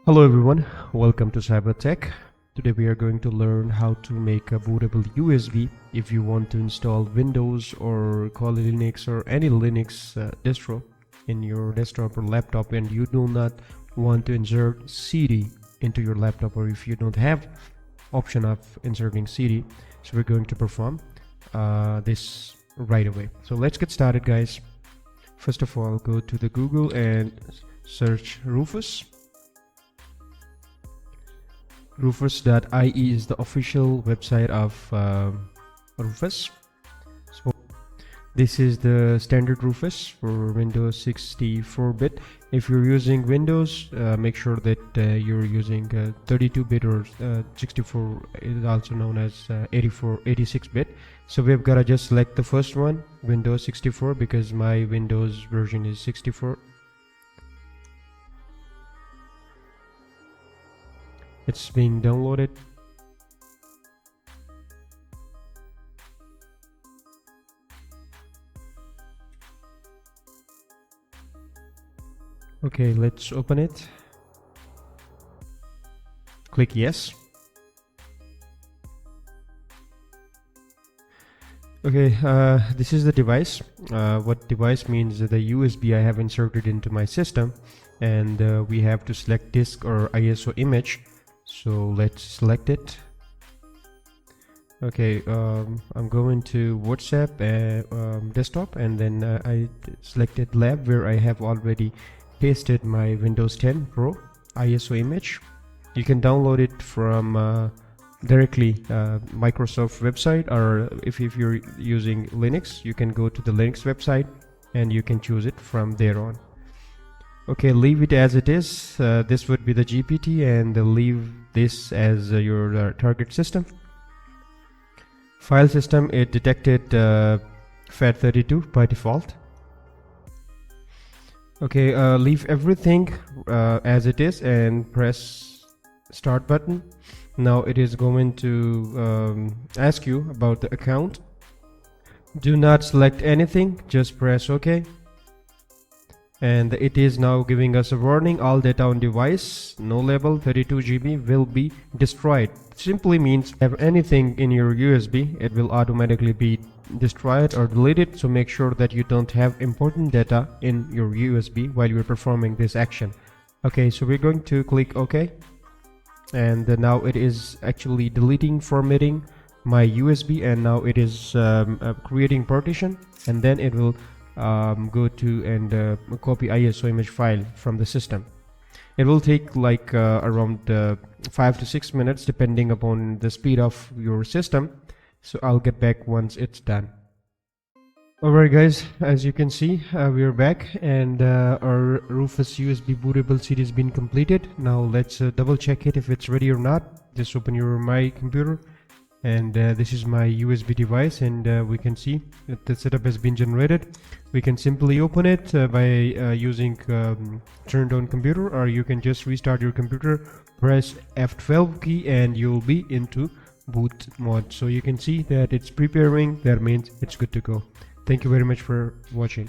Hello everyone, welcome to CyberTech. Today we are going to learn how to make a bootable USB if you want to install Windows or Kali Linux or any Linux distro in your desktop or laptop, and you do not want to insert CD into your laptop, or if you don't have option of inserting CD. So we're going to perform this right away. So let's get started, guys. First of all, go to the Google and search Rufus. Rufus.ie is the official website of Rufus. So this is the standard Rufus for Windows 64-bit. If you're using Windows, make sure that you're using 32-bit or 64, is also known as 86-bit. So we've got to just select the first one, Windows 64, because my Windows version is 64. It's being downloaded. Okay, let's open it. Click yes. Okay, this is the device. What device means the USB I have inserted into my system, and we have to select disk or ISO image. So let's select it. Okay, I'm going to WhatsApp desktop, and then I selected lab, where I have already pasted my Windows 10 Pro ISO image. You can download it from directly Microsoft website, or if you're using Linux, you can go to the Linux website and you can choose it from there on. Okay, leave it as it is. This would be the GPT, and leave this as your target system. File system, it detected FAT32 by default. Okay, leave everything as it is and press start button. Now it is going to ask you about the account. Do not select anything, just press OK. And it is now giving us a warning: all data on device, no label, 32 GB will be destroyed. Simply means have anything in your USB, it will automatically be destroyed or deleted. So make sure that you don't have important data in your USB while you're performing this action. Okay, so we're going to click OK, and now it is actually deleting, formatting my USB, and now it is creating partition, and then it will go to and copy ISO image file from the system. It will take like around 5 to 6 minutes depending upon the speed of your system. So I'll get back once it's done. Alright guys, as you can see, we are back, and our Rufus USB bootable CD has been completed. Now let's double check it if it's ready or not. Just open your My Computer, and this is my USB device, and we can see that the setup has been generated. We can simply open it by using turned on computer, or you can just restart your computer, press F12 key, and you'll be into boot mode. So you can see that it's preparing. That means it's good to go. Thank you very much for watching.